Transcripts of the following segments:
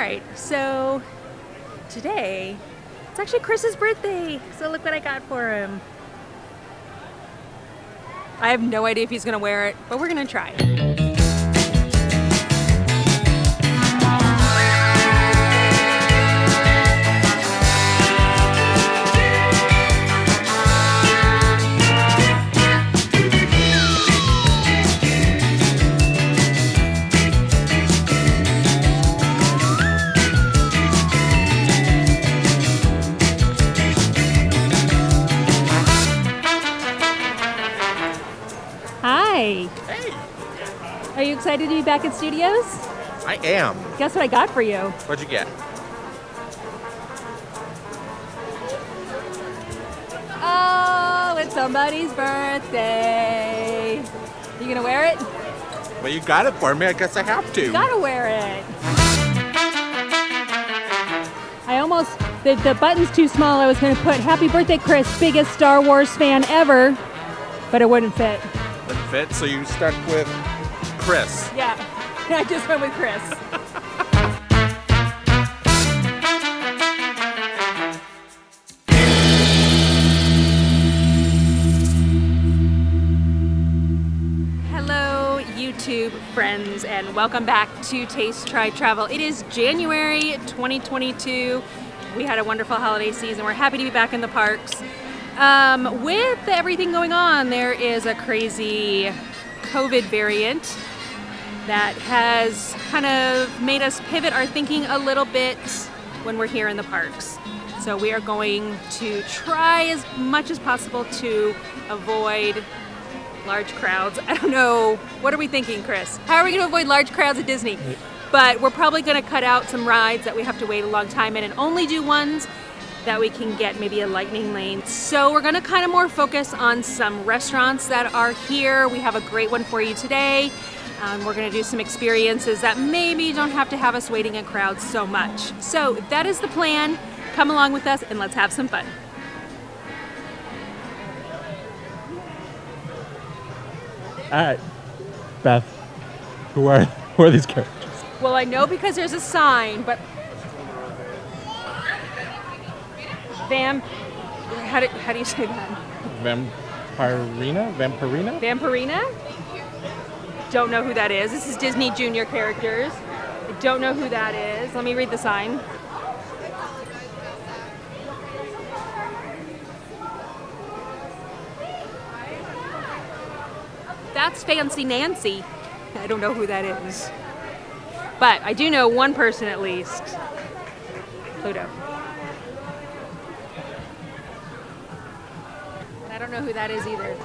right, so today, it's actually Chris's birthday, so look what I got for him. I have no idea if he's gonna wear it, but we're gonna try. Hi. Hey. Are you excited to be back in studios? I am. Guess what I got for you? What'd you get? Oh, it's somebody's birthday. You gonna wear it? Well, you got it for me. I guess I have to. Gotta wear it. The button's too small. I was gonna put Happy Birthday, Chris, biggest Star Wars fan ever, but it wouldn't fit. Wouldn't fit, so you stuck with Chris. Yeah, I just went with Chris. Hello, YouTube friends, and welcome back to Taste, Try, Travel. It is January 2022. We had a wonderful holiday season. We're happy to be back in the parks. With everything going on, there is a crazy COVID variant that has kind of made us pivot our thinking a little bit when we're here in the parks. So we are going to try as much as possible to avoid large crowds. I don't know. What are we thinking, Chris? How are we going to avoid large crowds at Disney? But we're probably going to cut out some rides that we have to wait a long time in and only do ones that we can get maybe a lightning lane. So we're going to kind of more focus on some restaurants that are here. We have a great one for you today. We're going to do some experiences that maybe don't have to have us waiting in crowds so much. So that is the plan. Come along with us and let's have some fun. All right, Beth, who are these characters? Well, I know because there's a sign, but how do you say that? Vampirina? Vampirina? Don't know who that is. This is Disney Junior characters. I don't know who that is. Let me read the sign. That's Fancy Nancy. I don't know who that is. But I do know one person at least. Pluto. I don't know who that is either.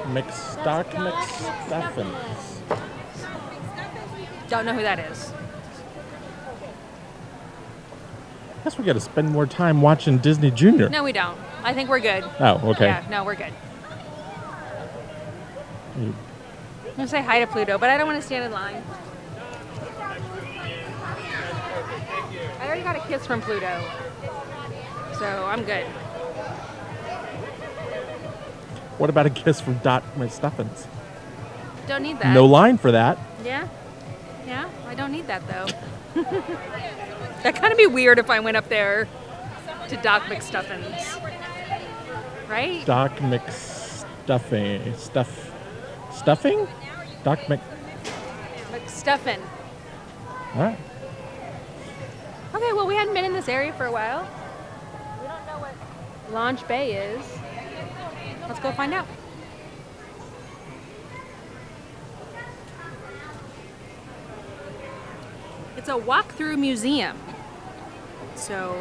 McStuffins. Don't know who that is. I guess we got to spend more time watching Disney Junior. No, we don't. I think we're good. Oh, okay. Yeah, no, we're good. I'm going to say hi to Pluto, but I don't want to stand in line. I already got a kiss from Pluto, so I'm good. What about a kiss from Dot McStuffins? Don't need that. No line for that. Yeah, I don't need that though. That'd kind of be weird if I went up there to Doc McStuffins, right? Doc McStuffing. Stuffing? Doc McStuffin. All right. Okay, well, we hadn't been in this area for a while. We don't know what Launch Bay is. Let's go find out. It's a walk-through museum. So,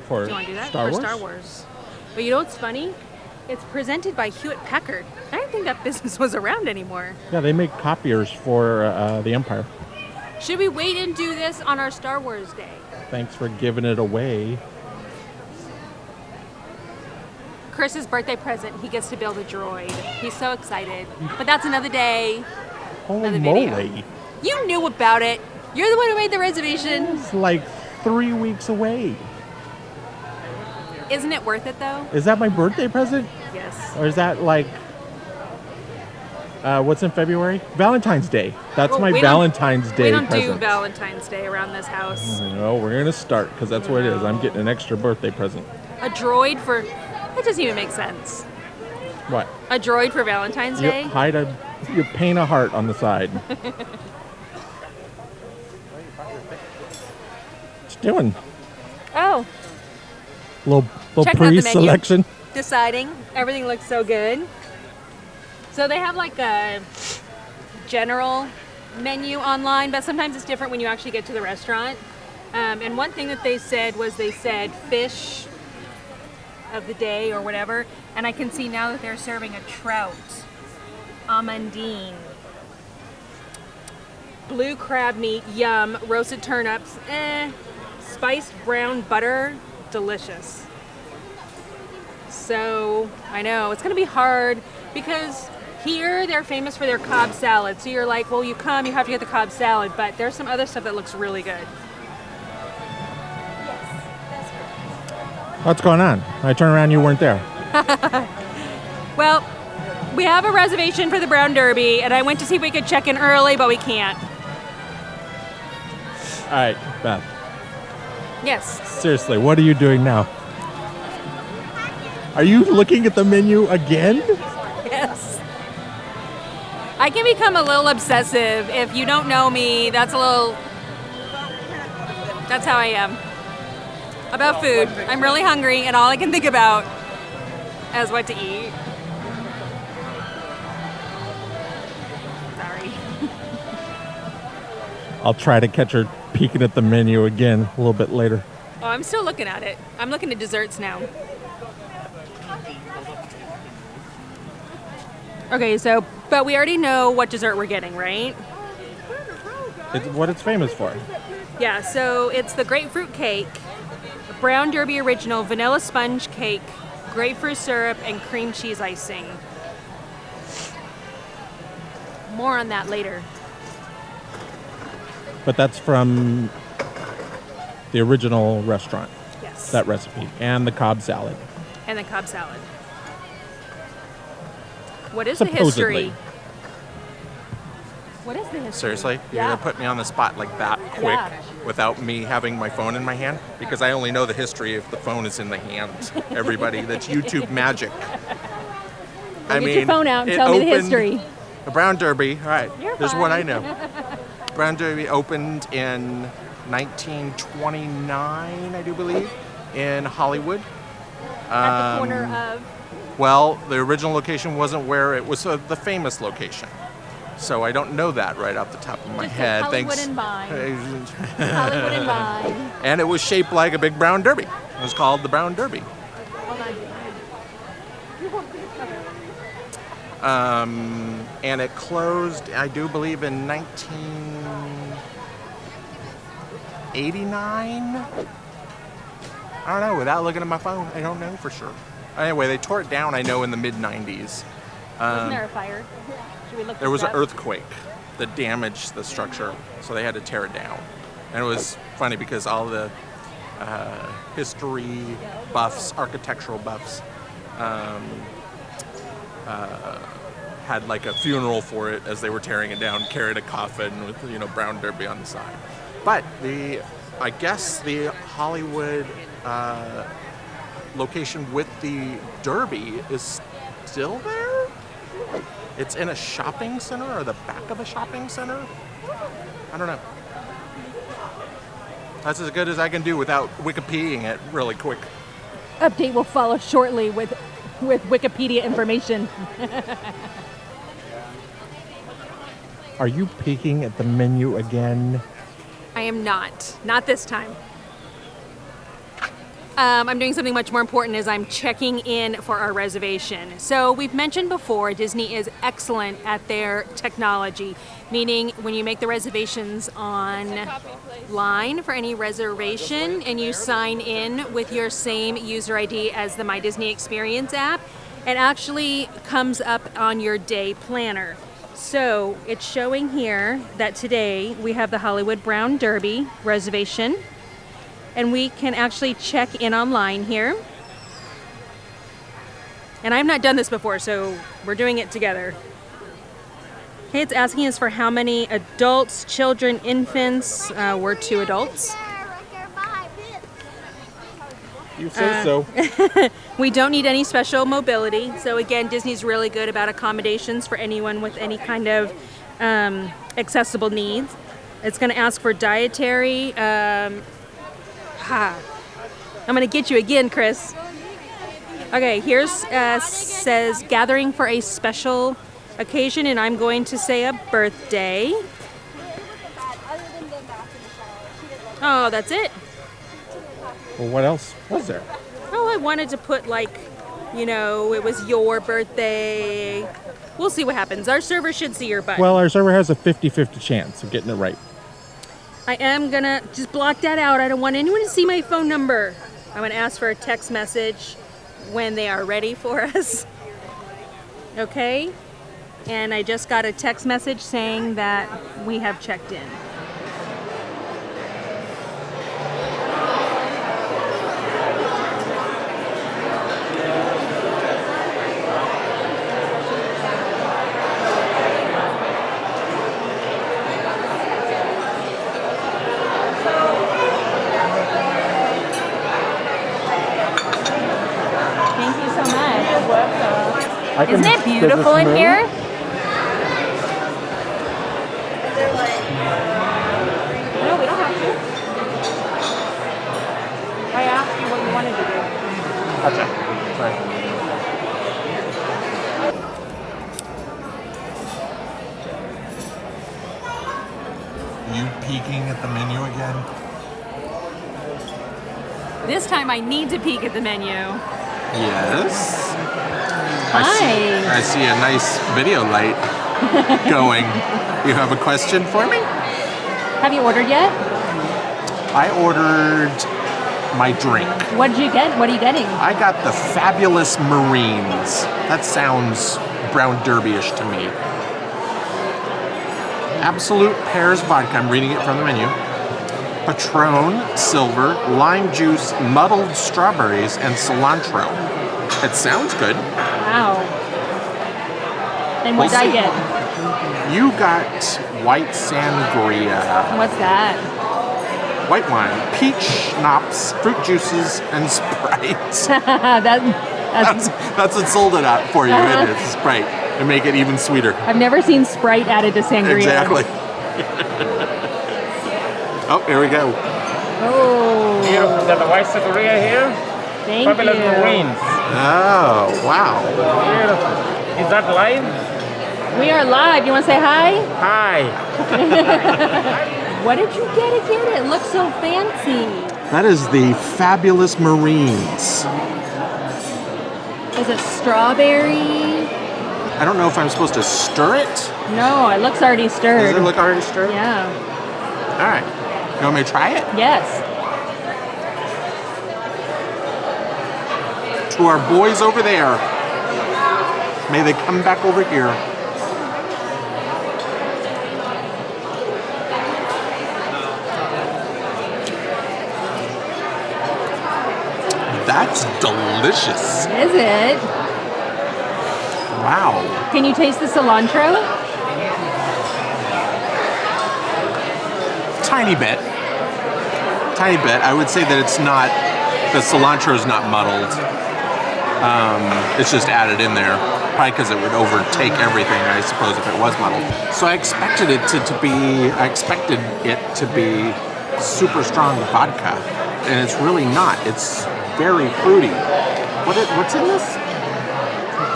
For do you want to do that? Star For Wars? Star Wars. But you know what's funny? It's presented by Hewlett-Packard. I didn't think that business was around anymore. Yeah, they make copiers for the Empire. Should we wait and do this on our Star Wars day? Thanks for giving it away. Chris's birthday present, he gets to build a droid. He's so excited. But that's another day. Holy Another moly. video. You knew about it. You're the one who made the reservation. It's like 3 weeks away. Isn't it worth it, though? Is that my birthday present? Yes. Or is that like What's in February? Valentine's Day. That's my we Valentine's Day We don't present. do Valentine's Day around this house. No, we're going to start because that's what it is. I'm getting an extra birthday present. A droid for... That doesn't even make sense. What? A droid for Valentine's Day? You paint a heart on the side. What you doing? Oh, Little Checking out the menu. pre-selection. deciding. Everything looks so good. So they have like a general menu online, but sometimes it's different when you actually get to the restaurant. And one thing that they said fish of the day or whatever. And I can see now that they're serving a trout. Amandine. Blue crab meat, yum. Roasted turnips, spiced brown butter, delicious. So, I know, it's gonna be hard because here they're famous for their Cobb salad. So you're like, well, you have to get the Cobb salad, but there's some other stuff that looks really good. What's going on? I turned around, you weren't there. Well, we have a reservation for the Brown Derby, and I went to see if we could check in early, but we can't. All right, Beth. Yes. Seriously, what are you doing now? Are you looking at the menu again? Yes. I can become a little obsessive. If you don't know me, that's how I am. About food. I'm really hungry, and all I can think about is what to eat. Sorry. I'll try to catch her peeking at the menu again a little bit later. Oh, I'm still looking at it. I'm looking at desserts now. Okay, but we already know what dessert we're getting, right? It's what it's famous for. Yeah, so it's the Grapefruit Cake, Brown Derby Original, Vanilla Sponge Cake, Grapefruit Syrup, and Cream Cheese Icing. More on that later. But that's from the original restaurant, Yes. that recipe, and the Cobb salad. And the Cobb salad. What is Supposedly. the history? What is the history? Seriously? You're Yeah. going to put me on the spot like that quick Yeah. without me having my phone in my hand? Because I only know the history if the phone is in the hand. Everybody, that's YouTube magic. Get your phone out and it tell me the opened- history. The Brown Derby, all right, You're here's what I fine. know. Brown Derby opened in 1929, I do believe, in Hollywood. At the corner of... Well, the original location wasn't where it was, the famous location. So I don't know that right off the top of my Just head. Hollywood and Vine. Hollywood and Vine. And it was shaped like a big brown derby. It was called the Brown Derby. Hold on. And it closed, I do believe, in 1989. I don't know, without looking at my phone, I don't know for sure. Anyway, they tore it down, I know, in the mid-90s. Wasn't there a fire? Should we look There was this an up? earthquake that damaged the structure, so they had to tear it down. And it was funny because all the history buffs, architectural buffs, had like a funeral for it as they were tearing it down, carried a coffin with, Brown Derby on the side. But I guess the Hollywood location with the Derby is still there? It's in a shopping center or the back of a shopping center? I don't know. That's as good as I can do without Wikipediaing it really quick. Update will follow shortly with Wikipedia information. Are you peeking at the menu again? I am not. Not this time. I'm doing something much more important as I'm checking in for our reservation. So we've mentioned before, Disney is excellent at their technology, meaning when you make the reservations online for any reservation and you sign in with your same user ID as the My Disney Experience app, it actually comes up on your day planner. So it's showing here that today we have the Hollywood Brown Derby reservation. And we can actually check in online here. And I've not done this before, so we're doing it together. Okay, it's asking us for how many adults, children, infants. We're 2 adults. You say so. We don't need any special mobility. So again, Disney's really good about accommodations for anyone with any kind of accessible needs. It's going to ask for dietary. I'm going to get you again, Chris. Okay, here's says gathering for a special occasion, and I'm going to say a birthday. Oh, that's it. Well, what else was there? Oh, I wanted to put like, it was your birthday. We'll see what happens. Our server should see your button. Well, our server has a 50-50 chance of getting it right. I am gonna just block that out. I don't want anyone to see my phone number. I'm gonna ask for a text message when they are ready for us. Okay? And I just got a text message saying that we have checked in. Isn't it beautiful in here? No, we don't have to. I asked you what you wanted to do. Gotcha. Sorry. You peeking at the menu again? This time I need to peek at the menu. Yes. Hi. I see a nice video light going. You have a question for me? Have you ordered yet? I ordered my drink. What did you get? What are you getting? I got the Fabulous Marines. That sounds Brown Derby-ish to me. Absolute Pears Vodka. I'm reading it from the menu. Patron, silver, lime juice, muddled strawberries, and cilantro. It sounds good. Wow. And what did I get? You got white sangria, What's that? white wine, peach schnapps, fruit juices, and Sprite. That's That's what sold it out for you. It is Sprite, to make it even sweeter. I've never seen Sprite added to sangria. Exactly. Oh, here we go. Oh, Here, is that the white sangria here? thank Fabulous you. Marines. Oh, wow. Beautiful. Is that live? We are live. You want to say hi? Hi. What did you get again? It looks so fancy. That is the Fabulous Marines. Is it strawberry? I don't know if I'm supposed to stir it. No, it looks already stirred. Does it look already stirred? Yeah. All right. You want me to try it? Yes. To our boys over there, may they come back over here. That's delicious. Is it? Wow. Can you taste the cilantro? Tiny bit. Tiny bit. I would say that it's not, the cilantro is not muddled. It's just added in there. Probably because it would overtake everything, I suppose, if it was muddled. So I expected it to be super strong vodka. And it's really not. It's very fruity. What's in this?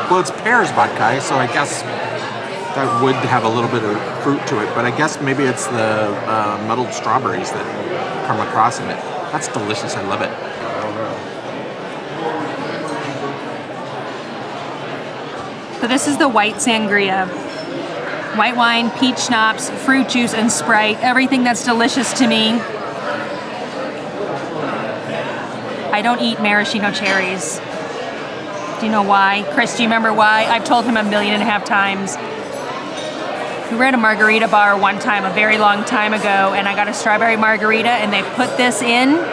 Well, it's pears vodka, so I guess that would have a little bit of fruit to it, but I guess maybe it's the muddled strawberries that come across in it. That's delicious. I love it. So this is the white sangria. White wine, peach schnapps, fruit juice, and Sprite. Everything that's delicious to me. I don't eat maraschino cherries. Do you know why? Chris, do you remember why? I've told him 1.5 million times. We were at a margarita bar one time, a very long time ago, and I got a strawberry margarita, and they put this in,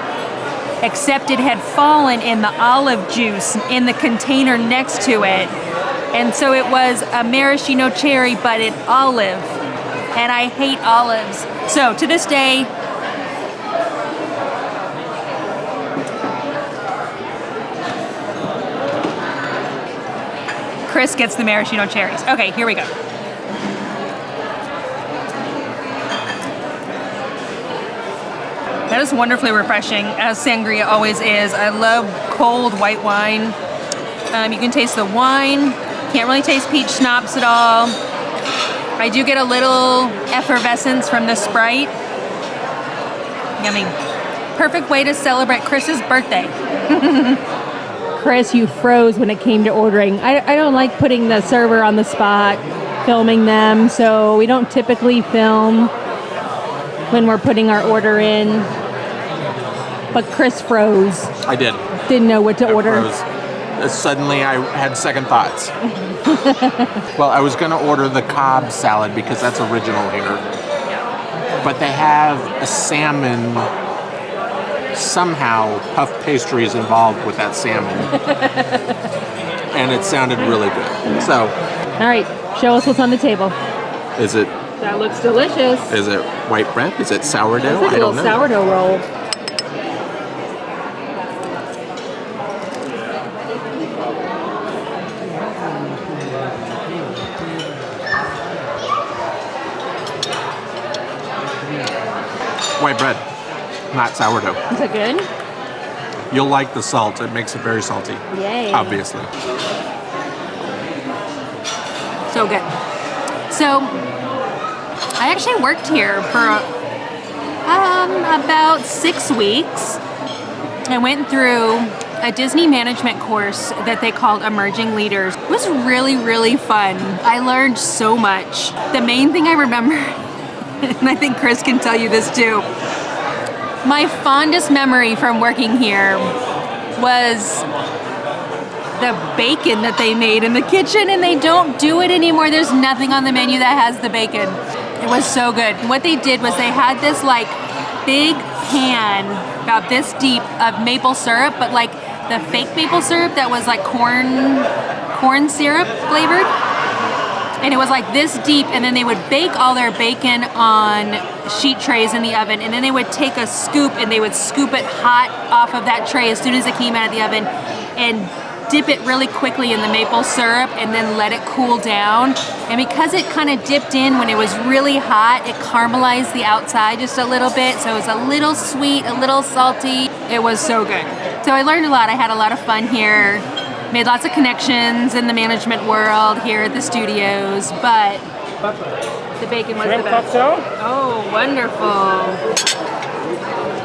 except it had fallen in the olive juice in the container next to it. And so it was a maraschino cherry, but an olive. And I hate olives. So to this day, Chris gets the maraschino cherries. Okay, here we go. That is wonderfully refreshing, as sangria always is. I love cold white wine. You can taste the wine. Can't really taste peach schnapps at all. I do get a little effervescence from the Sprite. Yummy. Perfect way to celebrate Chris's birthday. Chris, you froze when it came to ordering. I don't like putting the server on the spot, filming them, so we don't typically film when we're putting our order in. But Chris froze. I did. Didn't know what to order. Froze. Suddenly I had second thoughts. Well, I was going to order the Cobb salad because that's original here. But they have a salmon, somehow puff pastries involved with that salmon. And it sounded really good. So, All right, show us what's on the table. is it That looks delicious. white bread? Is it sourdough? It's like I a don't little know. sourdough roll. White bread, not sourdough. Is it good? You'll like the salt. It makes it very salty. Yay. Obviously. So good. So I actually worked here for about 6 weeks. I went through a Disney management course that they called Emerging Leaders. It was really, really fun. I learned so much. The main thing I remember, and I think Chris can tell you this too, my fondest memory from working here was the bacon that they made in the kitchen, and they don't do it anymore. There's nothing on the menu that has the bacon. It was so good. What they did was they had this like big pan about this deep of maple syrup, but like the fake maple syrup that was like corn syrup flavored. And it was like this deep, and then they would bake all their bacon on sheet trays in the oven, and then they would take a scoop and they would scoop it hot off of that tray as soon as it came out of the oven and dip it really quickly in the maple syrup and then let it cool down. And because it kind of dipped in when it was really hot, it caramelized the outside just a little bit, so it was a little sweet, a little salty. It was so good. So I learned a lot. I had a lot of fun here. Made lots of connections in the management world here at the studios, but the bacon was the best. Cocktail? Oh, wonderful.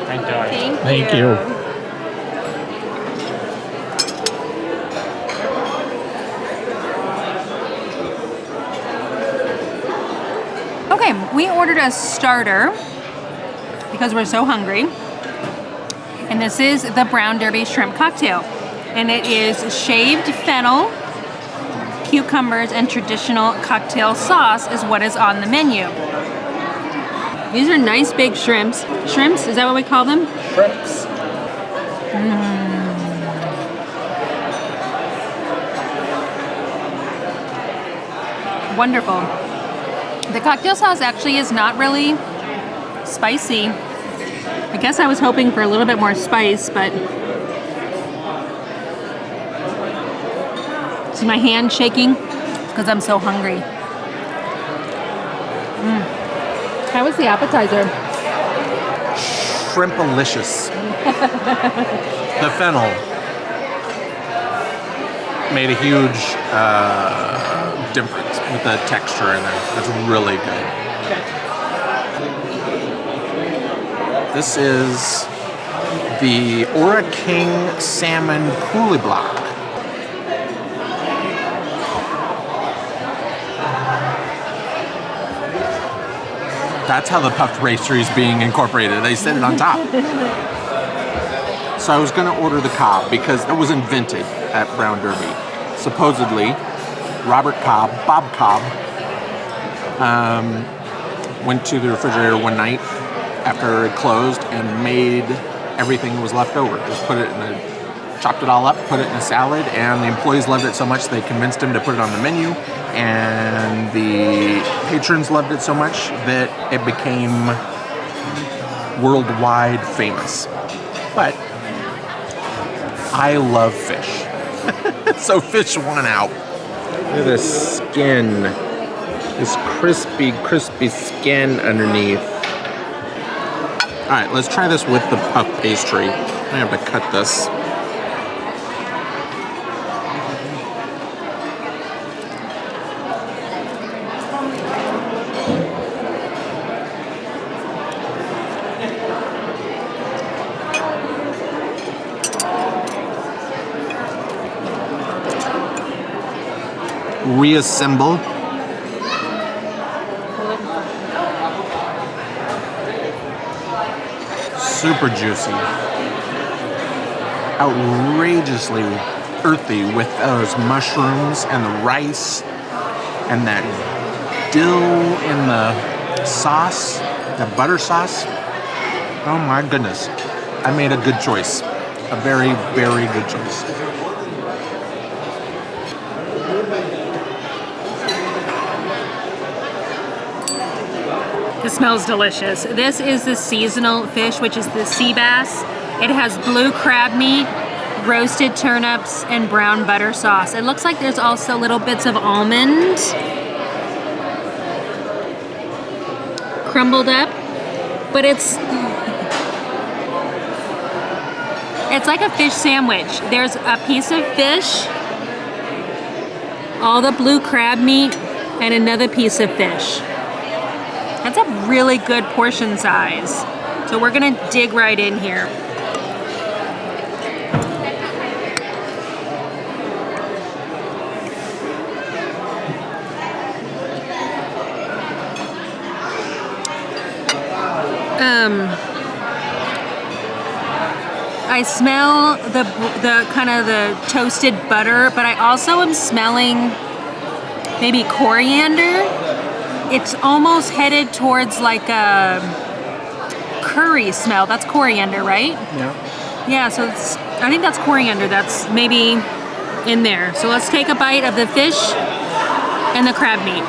Enjoy. Thank you. Okay, we ordered a starter because we're so hungry. And this is the Brown Derby Shrimp Cocktail. And it is shaved fennel, cucumbers, and traditional cocktail sauce is what is on the menu. These are nice big shrimps. Shrimps, is that what we call them? Shrimps. Wonderful. The cocktail sauce actually is not really spicy. I guess I was hoping for a little bit more spice, but see my hand shaking because I'm so hungry. How was the appetizer? Shrimpalicious. The fennel made a huge difference with the texture in there. That's really good. This is the Ora King Salmon Coulis Block. That's how the puffed pastry is being incorporated. They set it on top. So I was going to order the Cobb because it was invented at Brown Derby. Supposedly, Robert Cobb, Bob Cobb, went to the refrigerator one night after it closed and made everything that was left over. Just put it in a chopped it all up, put it in a salad, and the employees loved it so much they convinced him to put it on the menu, and the patrons loved it so much that it became worldwide famous. But I love fish. So fish won out. Look at this skin. This crispy, crispy skin underneath. All right, let's try this with the puff pastry. I have to cut this. Reassemble. Super juicy. Outrageously earthy with those mushrooms and the rice and that dill in the sauce, the butter sauce. Oh my goodness. I made a good choice. A very, very good choice. It smells delicious. This is the seasonal fish, which is the sea bass. It has blue crab meat, roasted turnips, and brown butter sauce. It looks like there's also little bits of almond crumbled up, but it's like a fish sandwich. There's a piece of fish, all the blue crab meat, and another piece of fish. That's a really good portion size. So we're gonna dig right in here. I smell the kind of the toasted butter, but I also am smelling maybe coriander. It's almost headed towards like a curry smell. That's coriander, right? Yeah. Yeah, so I think that's coriander that's maybe in there. So let's take a bite of the fish and the crab meat.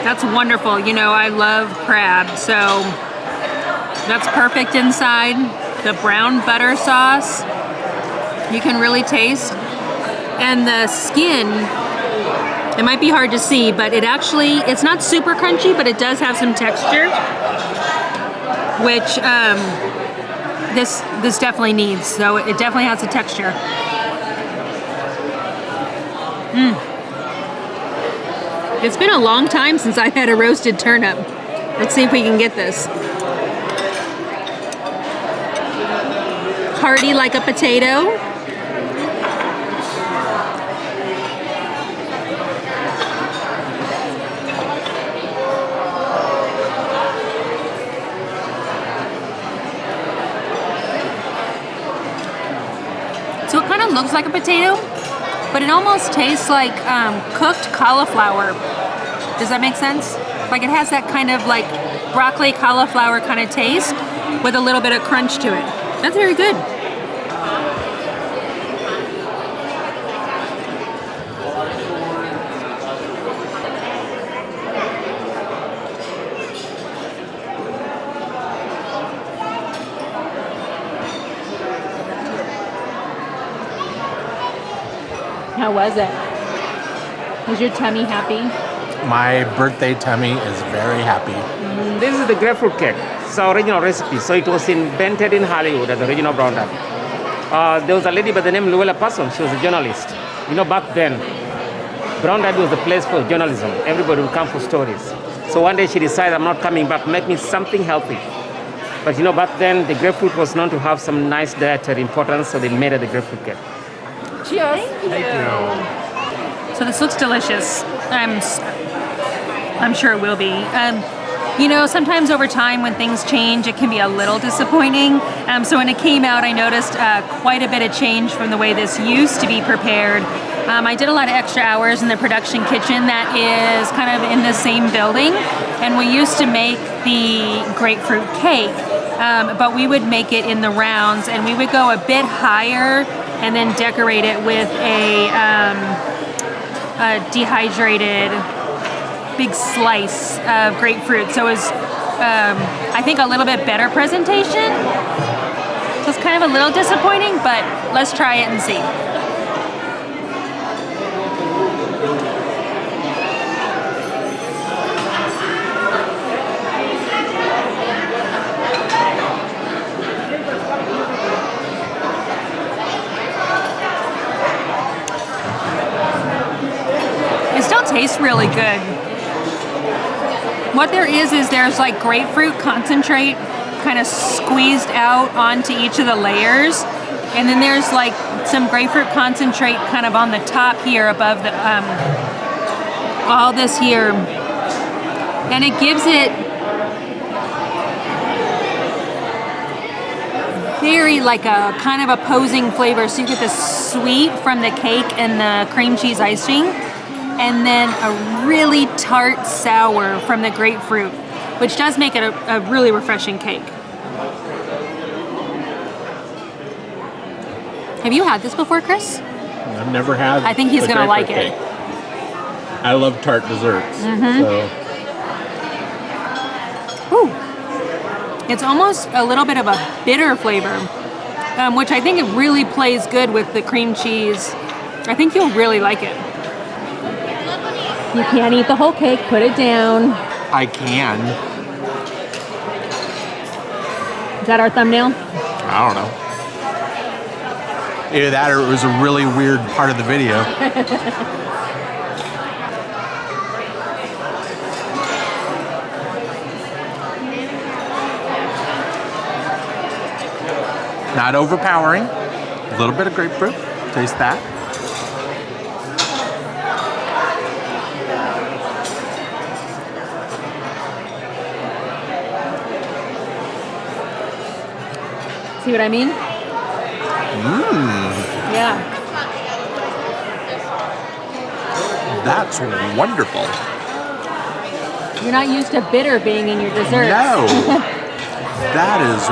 That's wonderful. You know, I love crab, so that's perfect inside. The brown butter sauce, you can really taste. And the skin, it might be hard to see, but it's not super crunchy, but it does have some texture, which this definitely needs. So it definitely has a texture. It's been a long time since I've had a roasted turnip. Let's see if we can get this. Hearty like a potato. So it kind of looks like a potato, but it almost tastes like cooked cauliflower. Does that make sense? Like it has that kind of like broccoli cauliflower kind of taste with a little bit of crunch to it. That's very good. How was it? Was your tummy happy? My birthday tummy is very happy. This is the grapefruit cake. It's our original recipe. So it was invented in Hollywood at the original Brown Dad. There was a lady by the name Luella Parsons. She was a journalist. You know, back then, Brown Dad was the place for journalism. Everybody would come for stories. So one day she decided, I'm not coming back, make me something healthy. But you know, back then, the grapefruit was known to have some nice dietary importance, so they made it the grapefruit cake. Cheers. Thank you. So this looks delicious. I'm sure it will be. You know, sometimes over time when things change, it can be a little disappointing. So when it came out, I noticed quite a bit of change from the way this used to be prepared. I did a lot of extra hours in the production kitchen that is kind of in the same building, and we used to make the grapefruit cake, but we would make it in the rounds, and we would go a bit higher and then decorate it with a dehydrated big slice of grapefruit. So it was, I think, a little bit better presentation. So it's kind of a little disappointing, but let's try it and see. It still tastes really good. What there is there's like grapefruit concentrate kind of squeezed out onto each of the layers, and then there's like some grapefruit concentrate kind of on the top here above the all this here, and it gives it very like a kind of opposing flavor. So you get the sweet from the cake and the cream cheese icing, and then a really tart sour from the grapefruit, which does make it a really refreshing cake. Have you had this before, Chris? I've never had. I think he's the gonna like grapefruit it. cake. I love tart desserts. So Ooh. It's almost a little bit of a bitter flavor, which I think it really plays good with the cream cheese. I think you'll really like it. You can't eat the whole cake. Put it down. I can. Is that our thumbnail? I don't know. Either that or it was a really weird part of the video. Not overpowering. A little bit of grapefruit. Taste that. See what I mean? Yeah. That's wonderful. You're not used to bitter being in your desserts. No. That is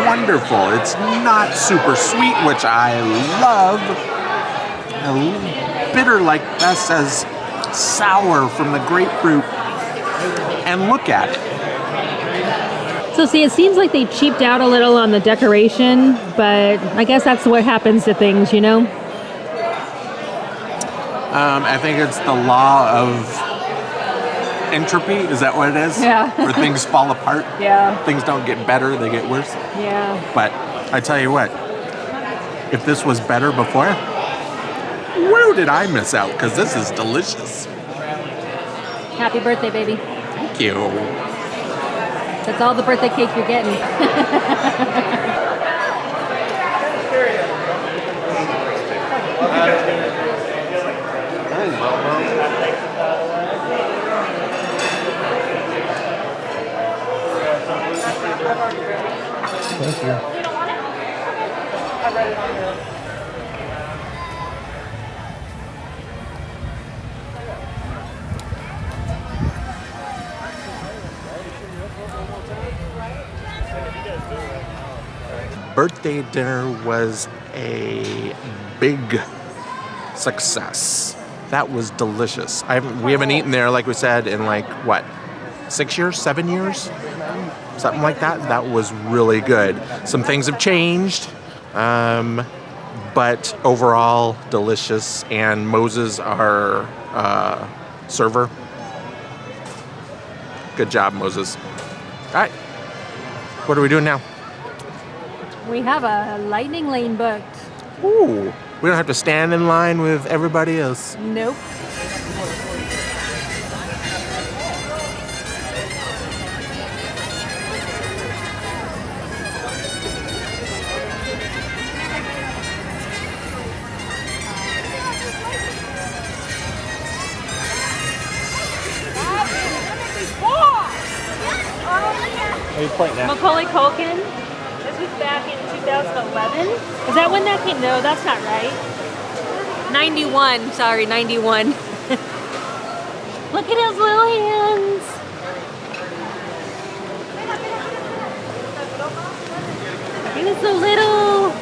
wonderful. It's not super sweet, which I love. A little bitter like that says sour from the grapefruit. And look at it. So see, it seems like they cheaped out a little on the decoration, but I guess that's what happens to things, you know? I think it's the law of entropy. Is that what it is? Yeah. Where things fall apart. Yeah. Things don't get better, they get worse. Yeah. But I tell you what, if this was better before, where did I miss out? Because this is delicious. Happy birthday, baby. Thank you. That's all the birthday cake you're getting. thank you. Birthday dinner was a big success. That was delicious. We haven't eaten there, like we said, in like, what, 6 years, 7 years? Something like that. That was really good. Some things have changed, but overall, delicious. And Moses, our server, good job, Moses. All right, what are we doing now? We have a lightning lane booked. Ooh, we don't have to stand in line with everybody else. Nope. What are you pointing at? Macaulay Culkin. This was back in 2011. Is that when that came? No, that's not right. 91. Sorry, 91. Look at his little hands. He was so little.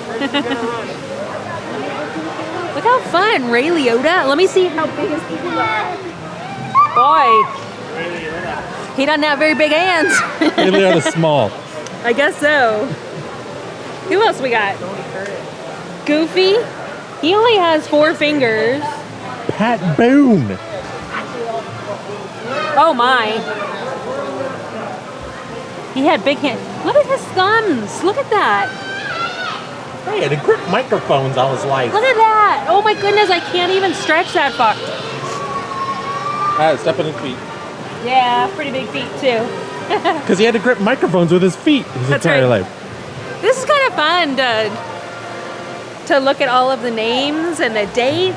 Look how fun, Ray Liotta. Let me see how big his pieces are. Boy, he doesn't have very big hands. Ray Liotta's small. I guess so. Who else we got? Goofy. He only has 4 fingers. Pat Boone. Oh my. He had big hands. Look at his thumbs. Look at that. Hey, the grip microphones all his life. Look at that. Oh my goodness, I can't even stretch that far. Step on his feet. Yeah, pretty big feet too. Because he had to grip microphones with his feet his That's entire right. life. This is kind of fun to look at all of the names and the dates.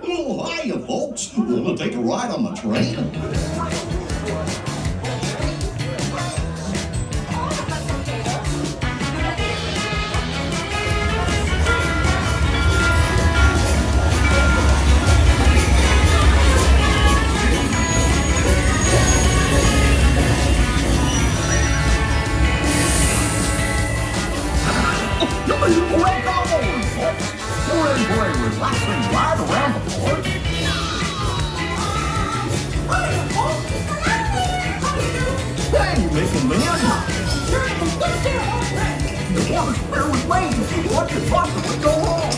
Oh, hiya, folks. Wanna take a ride on the train? Welcome aboard, folks. We're in for a relaxing ride around the park. Hey, Miss and Minnie. You want to spare with me? What could possibly go wrong?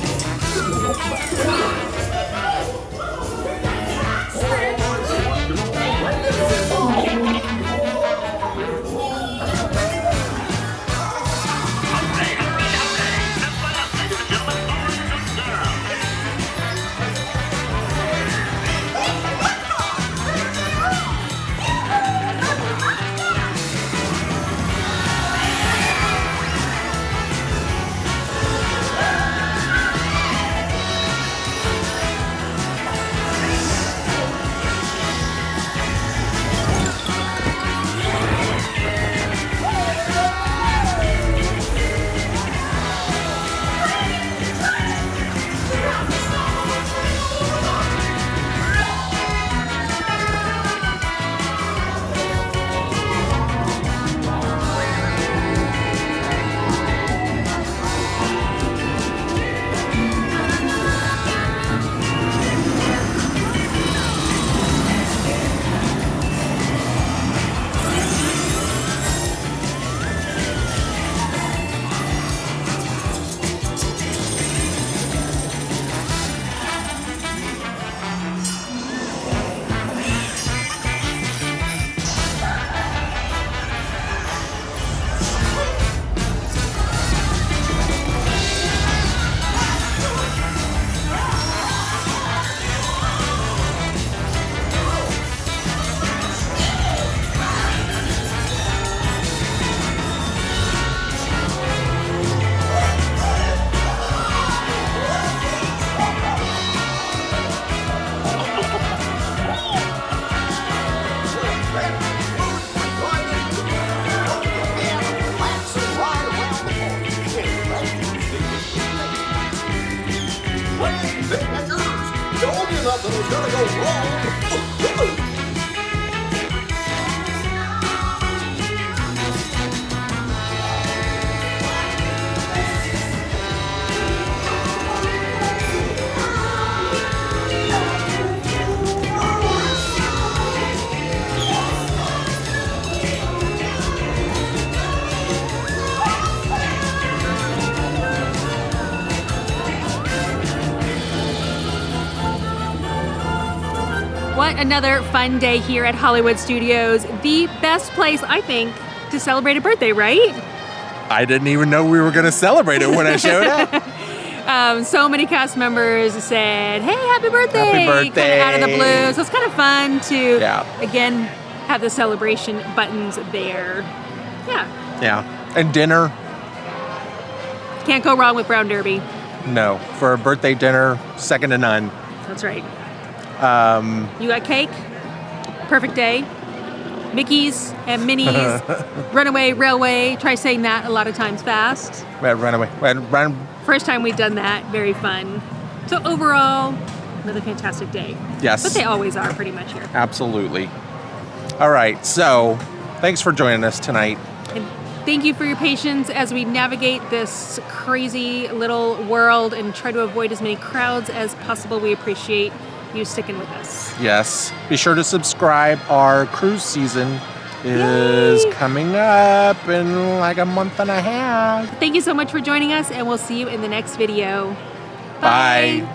Nothing was gonna go wrong. What another fun day here at Hollywood Studios. The best place, I think, to celebrate a birthday, right? I didn't even know we were going to celebrate it when I showed up. So many cast members said, "Hey, happy birthday!" Happy birthday. Kind of out of the blue. So it's kind of fun to Yeah. again have the celebration buttons there. Yeah, Yeah. And dinner? can't go wrong with Brown Derby. No. For a birthday dinner, second to none. That's right. You got cake. Perfect day. Mickey's and Minnie's. Runaway, Railway. Try saying that a lot of times fast. Runaway. First time we've done that. Very fun. So overall, another fantastic day. Yes. But they always are pretty much here. Absolutely. All right. So, thanks for joining us tonight. And thank you for your patience as we navigate this crazy little world and try to avoid as many crowds as possible. We appreciate you sticking with us. Yes. Be sure to subscribe. Our cruise season is coming up in like a month and a half. Thank you so much for joining us, and we'll see you in the next video. Bye.